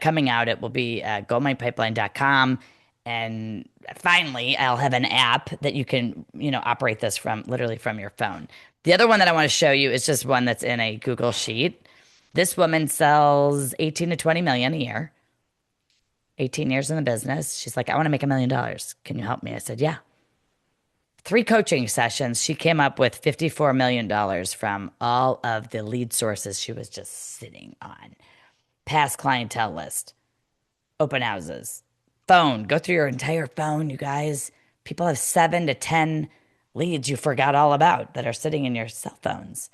coming out. It will be goldminepipeline.com. And finally, I'll have an app that you can, operate this from literally from your phone. The other one that I want to show you is just one that's in a Google Sheet. This woman sells 18 to 20 million a year. 18 years in the business. She's like, I want to make $1 million. Can you help me? I said, yeah. 3 coaching sessions. She came up with $54 million from all of the lead sources she was just sitting on. Past clientele list, open houses, phone. Go through your entire phone, you guys. People have 7 to 10 leads you forgot all about that are sitting in your cell phones.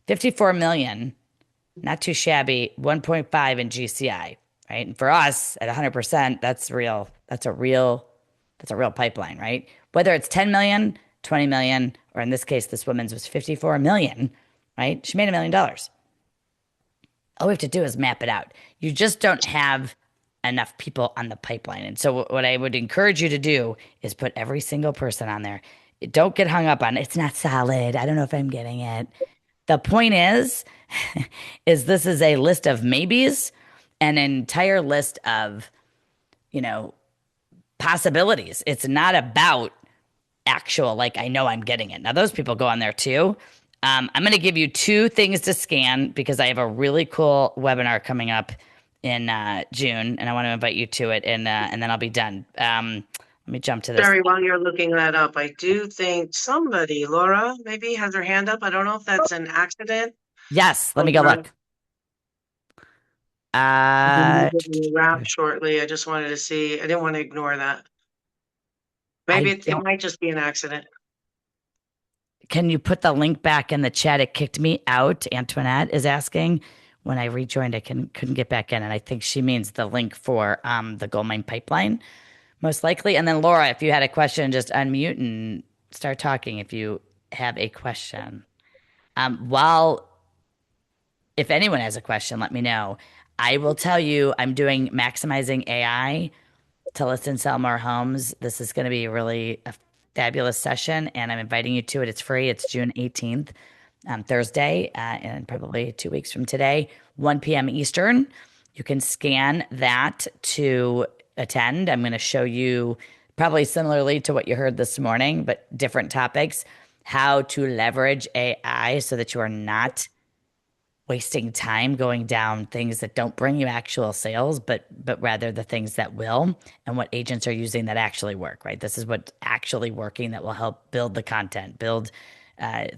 54 million, not too shabby, 1.5 in GCI. Right. And for us at 100%, that's real. That's a real pipeline, right? Whether it's 10 million, 20 million, or in this case, this woman's was 54 million, right? She made $1 million. All we have to do is map it out. You just don't have enough people on the pipeline. And so what I would encourage you to do is put every single person on there. Don't get hung up on it's not solid. I don't know if I'm getting it. The point is, this is a list of maybes, an entire list of, possibilities. It's not about actual, like, I know I'm getting it. Now, those people go on there too. I'm going to give you 2 things to scan because I have a really cool webinar coming up in June, and I want to invite you to it, and then I'll be done. Let me jump to this. Sorry, while you're looking that up, I do think somebody, Laura, maybe has her hand up. I don't know if that's an accident. Yes, let me go Hold on. look. Uh, Wrap shortly. I just wanted to see. I didn't want to ignore that. Maybe it might just be an accident. Can you put the link back in the chat? It kicked me out. Antoinette is asking. When I rejoined, I couldn't get back in, and I think she means the link for the GoldMine Pipeline, most likely. And then Laura, if you had a question, just unmute and start talking if you have a question. If anyone has a question, let me know. I will tell you, I'm doing maximizing AI to list and sell more homes. This is going to be really a fabulous session, and I'm inviting you to it. It's free. It's June 18th, Thursday, and probably 2 weeks from today, 1 p.m. Eastern. You can scan that to attend. I'm going to show you, probably similarly to what you heard this morning, but different topics, how to leverage AI so that you are not wasting time going down things that don't bring you actual sales, but rather the things that will, and what agents are using that actually work, right? This is what's actually working that will help build the content, build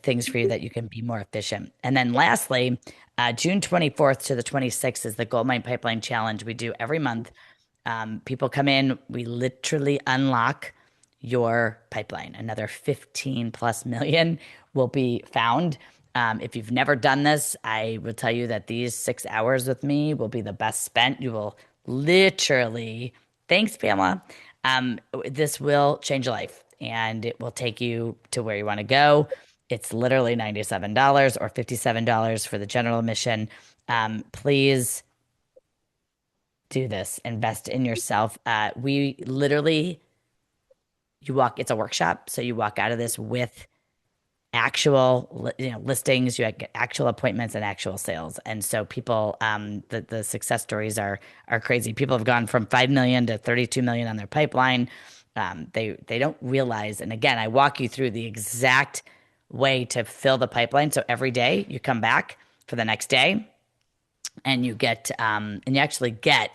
things for you that you can be more efficient. And then lastly, June 24th to the 26th is the GoldMine Pipeline Challenge we do every month. People come in, we literally unlock your pipeline. Another 15 plus million will be found. If you've never done this, I will tell you that these 6 hours with me will be the best spent. You will literally, thanks, Pamela. This will change your life and it will take you to where you want to go. It's literally $97 or $57 for the general admission. Please do this. Invest in yourself. We literally, it's a workshop. So you walk out of this with actual listings, you get actual appointments and actual sales. And so people, the success stories are crazy. People have gone from 5 million to 32 million on their pipeline. They don't realize, and again, I walk you through the exact way to fill the pipeline. So every day you come back for the next day, and you get and you actually get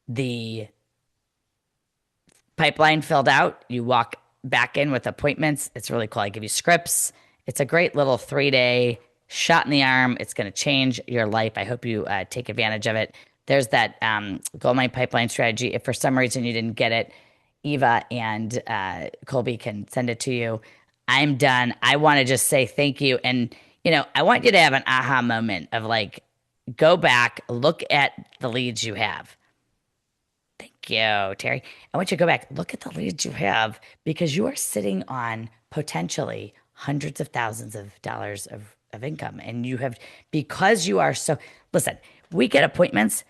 the pipeline filled out. You walk back in with appointments. It's really cool. I give you scripts. It's a great little 3-day shot in the arm. It's going to change your life. I hope you take advantage of it. There's that GoldMine Pipeline strategy. If for some reason you didn't get it, Eva and Colby can send it to you. I'm done. I want to just say thank you. And, I want you to have an aha moment of like, go back, look at the leads you have. Thank you, Terry. I want you to go back, look at the leads you have, because you are sitting on potentially hundreds of thousands of dollars of income. And you have, because you are so, listen, we get appointments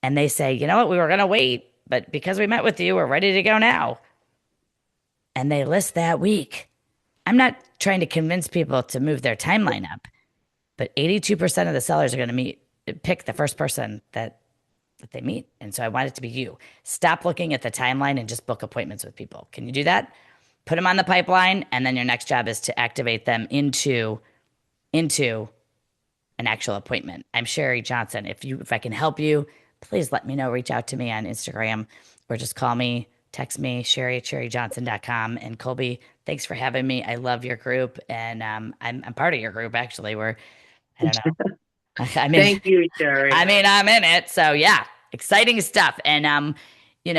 and they say, you know what, we were going to wait, but because we met with you, we're ready to go now. And they list that week. I'm not trying to convince people to move their timeline up, but 82% of the sellers are going to pick the first person that they meet. And so I want it to be you. Stop looking at the timeline and just book appointments with people. Can you do that? Put them on the pipeline, and then your next job is to activate them into an actual appointment. I'm Sherri Johnson. If I can help you, please let me know. Reach out to me on Instagram or just call me, text me, Sherri@sherrijohnson.com. And Colby, thanks for having me. I love your group, and I'm part of your group actually. I don't know. Thank you, Sherri. I'm in it. So yeah, exciting stuff. And you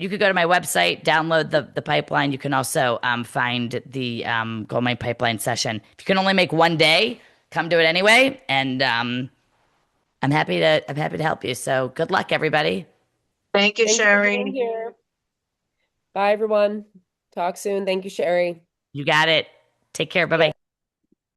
could go to my website, download the pipeline. You can also find the GoldMine Pipeline session. If you can only make one day, come do it anyway. And I'm happy to help you. So good luck, everybody. Thank you, Thank you for being Sherri. here. Bye, everyone. Talk soon. Thank you, Sherri. You got it. Take care. Bye bye.